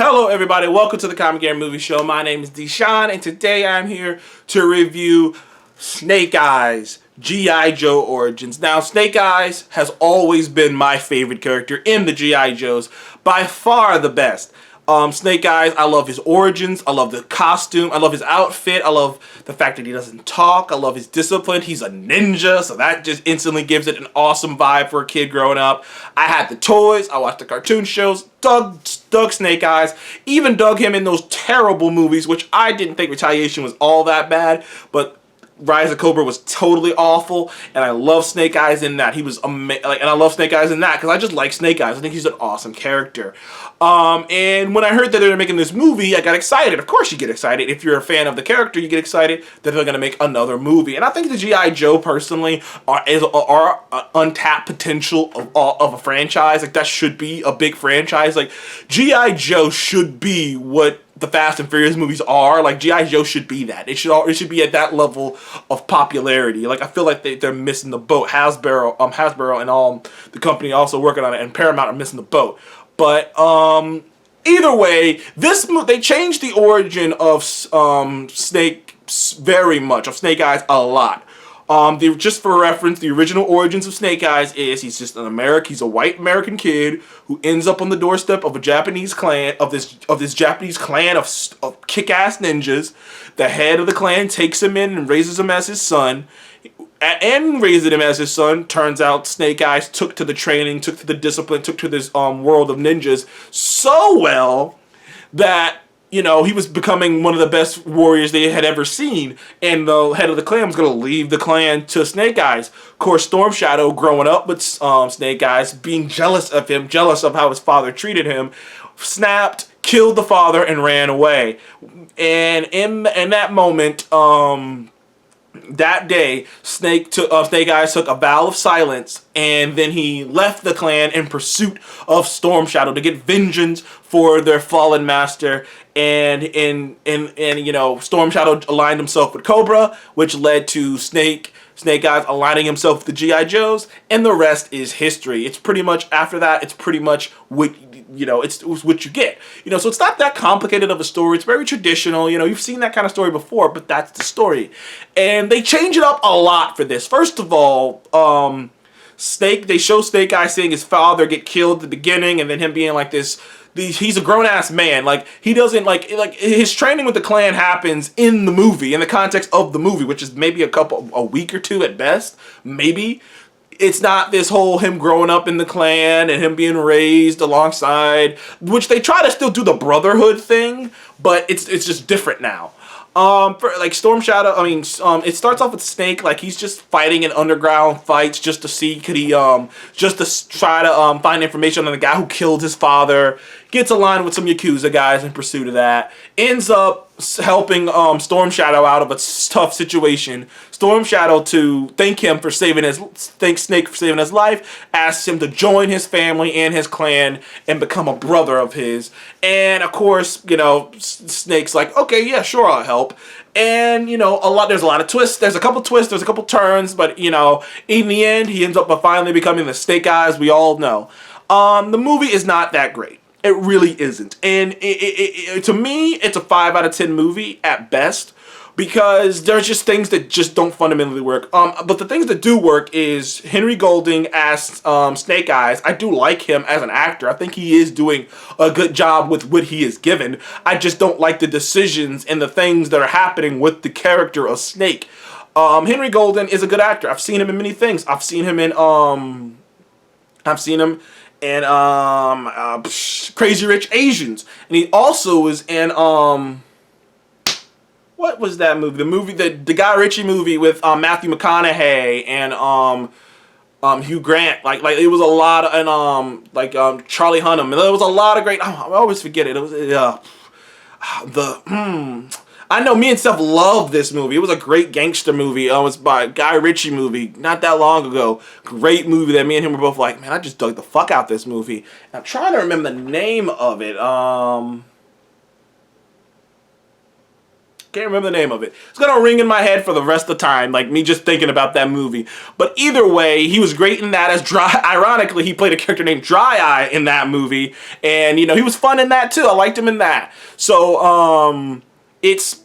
Hello everybody, welcome to the Comic Game Movie Show. My name is Deshaun and today I'm here to review Snake Eyes, G.I. Joe Origins. Now, Snake Eyes has always been my favorite character in the G.I. Joes, by far the best. Snake Eyes, I love his origins, I love the costume, I love his outfit, I love the fact that he doesn't talk, I love his discipline, he's a ninja, so that just instantly gives it an awesome vibe for a kid growing up. I had the toys, I watched the cartoon shows, dug Snake Eyes, even dug him in those terrible movies, which I didn't think Retaliation was all that bad, but Rise of Cobra was totally awful, and I love Snake Eyes in that. He was amazing, and I love Snake Eyes in that because I just like Snake Eyes. I think he's an awesome character. And when I heard that they were making this movie, I got excited. Of course, you get excited if you're a fan of the character. You get excited that they're gonna make another movie. And I think the G.I. Joe personally are untapped potential of a franchise. Like that should be a big franchise. Like G.I. Joe should be what the Fast and Furious movies are. Like G.I. Joe should be that. It should be at that level of popularity. Like I feel like they're missing the boat. Hasbro and the company also working on it, and Paramount are missing the boat. But either way, they changed the origin of Snake very much, of Snake Eyes a lot. Just for reference, the original origins of Snake Eyes is he's just he's a white American kid who ends up on the doorstep of a Japanese clan, of this Japanese clan of kick-ass ninjas. The head of the clan takes him in and raises him as his son. And raising him as his son, turns out Snake Eyes took to the training, took to the discipline, took to this world of ninjas so well that, you know, he was becoming one of the best warriors they had ever seen, and the head of the clan was going to leave the clan to Snake Eyes. Of course, Storm Shadow, growing up with Snake Eyes, being jealous of him, jealous of how his father treated him, snapped, killed the father, and ran away. And in that moment, that day, Snake Eyes took a vow of silence, and then he left the clan in pursuit of Storm Shadow to get vengeance for their fallen master. And you know, Storm Shadow aligned himself with Cobra, which led to Snake Eyes aligning himself with the G.I. Joes, and the rest is history. It's pretty much, after that, it's pretty much what, you know, it's what you get. You know, so it's not that complicated of a story. It's very traditional. You know, you've seen that kind of story before, but that's the story. And they change it up a lot for this. First of all, they show Snake Eyes seeing his father get killed at the beginning, and then him being like he's a grown-ass man. Like, he doesn't, like his training with the clan happens in the movie, in the context of the movie, which is maybe a week or two at best, maybe. It's not this whole him growing up in the clan and him being raised alongside, which they try to still do the brotherhood thing, but it's just different now. For like Storm Shadow, it starts off with Snake, like he's just fighting in underground fights just to see, just to try to find information on the guy who killed his father. Gets aligned with some Yakuza guys in pursuit of that. Ends up helping Storm Shadow out of a tough situation. Storm Shadow, to thank Snake for saving his life, asks him to join his family and his clan and become a brother of his. And of course, you know, Snake's like, okay, yeah, sure, I'll help. And, you know, there's a lot of twists. There's a couple twists, there's a couple turns, but, you know, in the end, he ends up finally becoming the Snake Eyes we all know. The movie is not that great. It really isn't. And to me, it's a 5 out of 10 movie at best, because there's just things that just don't fundamentally work. But the things that do work is Henry Golding as Snake Eyes. I do like him as an actor. I think he is doing a good job with what he is given. I just don't like the decisions and the things that are happening with the character of Snake. Henry Golding is a good actor. I've seen him in many things. I've seen him in Crazy Rich Asians, and he also was in what was that movie? The Guy Ritchie movie with Matthew McConaughey and Hugh Grant. Like it was a lot of, and Charlie Hunnam. There was a lot of great. I always forget it. It was I know me and Steph loved this movie. It was a great gangster movie. It was by Guy Ritchie movie not that long ago. Great movie that me and him were both like, man, I just dug the fuck out this movie. And I'm trying to remember the name of it. Can't remember the name of it. It's gonna ring in my head for the rest of the time, like me just thinking about that movie. But either way, he was great in that as Dry. Ironically, he played a character named Dry Eye in that movie, and he was fun in that too. I liked him in that. So it's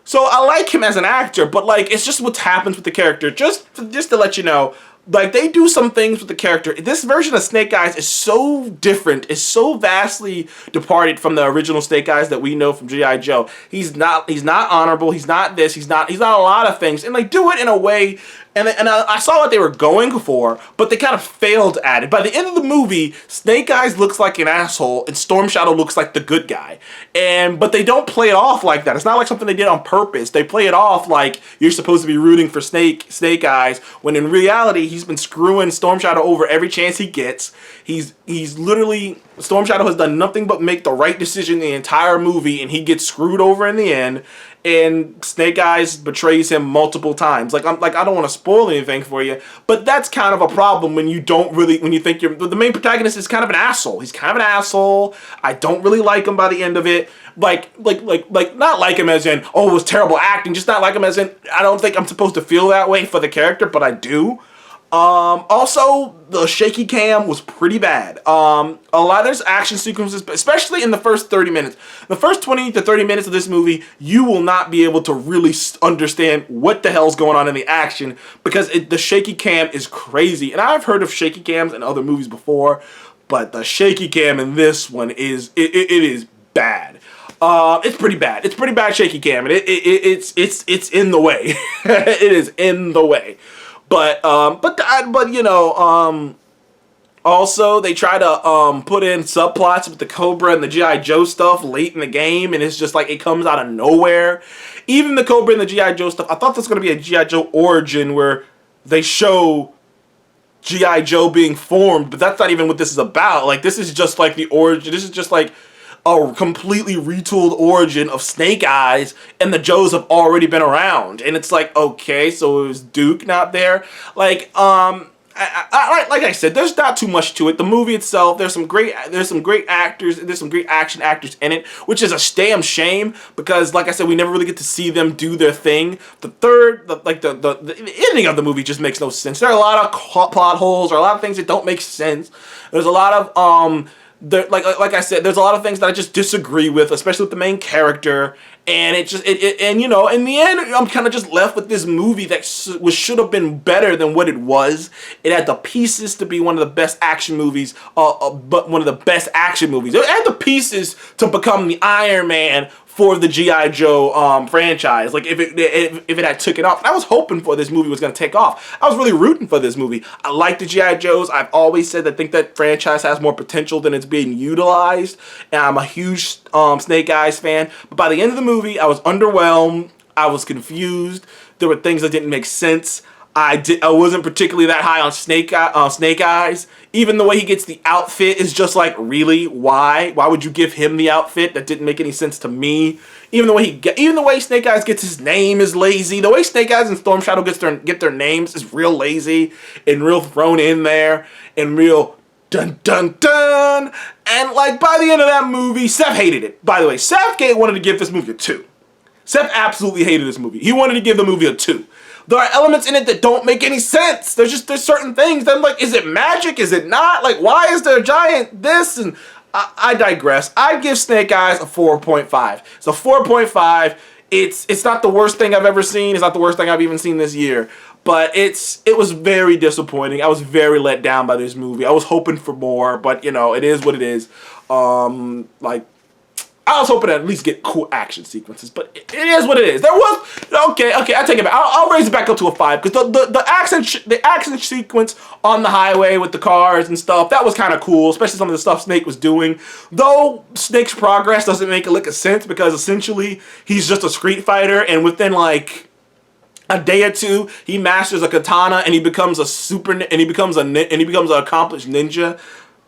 so I like him as an actor, but like it's just what happens with the character. Just to let you know. Like, they do some things with the character. This version of Snake Eyes is so different, is so vastly departed from the original Snake Eyes that we know from G.I. Joe. He's not honorable, he's not this, he's not a lot of things. And they do it in a way, and I saw what they were going for, but they kind of failed at it. By the end of the movie, Snake Eyes looks like an asshole, and Storm Shadow looks like the good guy. But they don't play it off like that. It's not like something they did on purpose. They play it off like you're supposed to be rooting for Snake Eyes, when in reality, he's been screwing Storm Shadow over every chance he gets. He's literally, Storm Shadow has done nothing but make the right decision the entire movie, and he gets screwed over in the end. And Snake Eyes betrays him multiple times. I don't want to spoil anything for you, but that's kind of a problem when you think the main protagonist is kind of an asshole. He's kind of an asshole. I don't really like him by the end of it. Like not like him as in, oh, it was terrible acting. Just not like him as in, I don't think I'm supposed to feel that way for the character, but I do. Also, the shaky cam was pretty bad. A lot of there's action sequences, especially in the first 30 minutes. The first 20 to 30 minutes of this movie, you will not be able to really understand what the hell's going on in the action, because the shaky cam is crazy. And I've heard of shaky cams in other movies before, but the shaky cam in this one is, it is bad. It's pretty bad. It's pretty bad shaky cam, and it's in the way. It is in the way. But also they try to put in subplots with the Cobra and the G.I. Joe stuff late in the game, and it's just like it comes out of nowhere. Even the Cobra and the G.I. Joe stuff, I thought this was going to be a G.I. Joe origin where they show G.I. Joe being formed, but that's not even what this is about. Like, this is just like the origin. This is just like a completely retooled origin of Snake Eyes, and the Joes have already been around. And it's like, okay, so it was Duke not there? Like I said, there's not too much to it. The movie itself, there's some great actors, there's some great action actors in it, which is a damn shame, because like I said, we never really get to see them do their thing. The ending of the movie just makes no sense. There are a lot of plot holes, or a lot of things that don't make sense. There's a lot of like I said, there's a lot of things that I just disagree with, especially with the main character, and in the end, I'm kind of just left with this movie that should have been better than what it was. It had the pieces to be one of the best action movies, but one of the best action movies. It had the pieces to become the Iron Man for the G.I. Joe franchise. Like, if it had took it off. I was hoping for this movie was going to take off. I was really rooting for this movie. I like the G.I. Joes. I've always said I think that franchise has more potential than it's being utilized. And I'm a huge Snake Eyes fan. But by the end of the movie, I was underwhelmed. I was confused. There were things that didn't make sense. I wasn't particularly that high on Snake Eyes. Even the way he gets the outfit is just like, really? Why? Why would you give him the outfit? That didn't make any sense to me. Even the way Snake Eyes gets his name is lazy. The way Snake Eyes and Storm Shadow get their names is real lazy and real thrown in there and real dun dun dun. And like, by the end of that movie, Seth hated it. By the way, Seth wanted to give this movie a 2. Seth absolutely hated this movie. He wanted to give the movie a 2. There are elements in it that don't make any sense. There's certain things that I'm like, is it magic? Is it not? Like, why is there a giant this? And I digress. I give Snake Eyes a 4.5. It's a 4.5. It's not the worst thing I've ever seen. It's not the worst thing I've even seen this year. But it was very disappointing. I was very let down by this movie. I was hoping for more, but it is what it is. I was hoping to at least get cool action sequences, but it is what it is. There was okay. I take it back. I'll raise it back up to a 5, because the action sequence on the highway with the cars and stuff, that was kind of cool, especially some of the stuff Snake was doing. Though Snake's progress doesn't make a lick of sense, because essentially he's just a street fighter, and within like a day or two, he masters a katana and he becomes an accomplished ninja.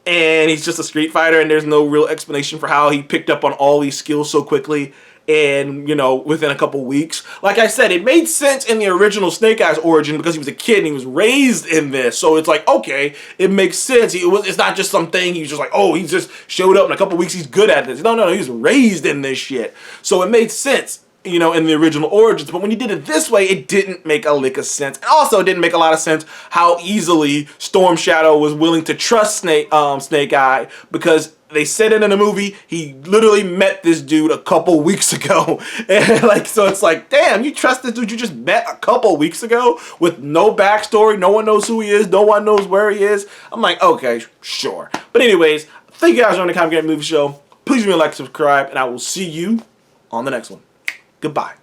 And he's just a street fighter, and there's no real explanation for how he picked up on all these skills so quickly and, within a couple weeks. Like I said, it made sense in the original Snake Eyes origin because he was a kid and he was raised in this. So it's like, okay, it makes sense. It's not just something he's just like, oh, he just showed up in a couple weeks, he's good at this. No, he was raised in this shit. So it made sense. you know, in the original Origins. But when you did it this way, it didn't make a lick of sense. And also, it didn't make a lot of sense how easily Storm Shadow was willing to trust Snake Eye, because they said it in the movie, he literally met this dude a couple weeks ago. And like, so it's like, damn, you trust this dude you just met a couple weeks ago with no backstory, no one knows who he is, no one knows where he is. I'm like, okay, sure. But anyways, thank you guys for joining the Comic Game Movie Show. Please remember to like, subscribe, and I will see you on the next one. Goodbye.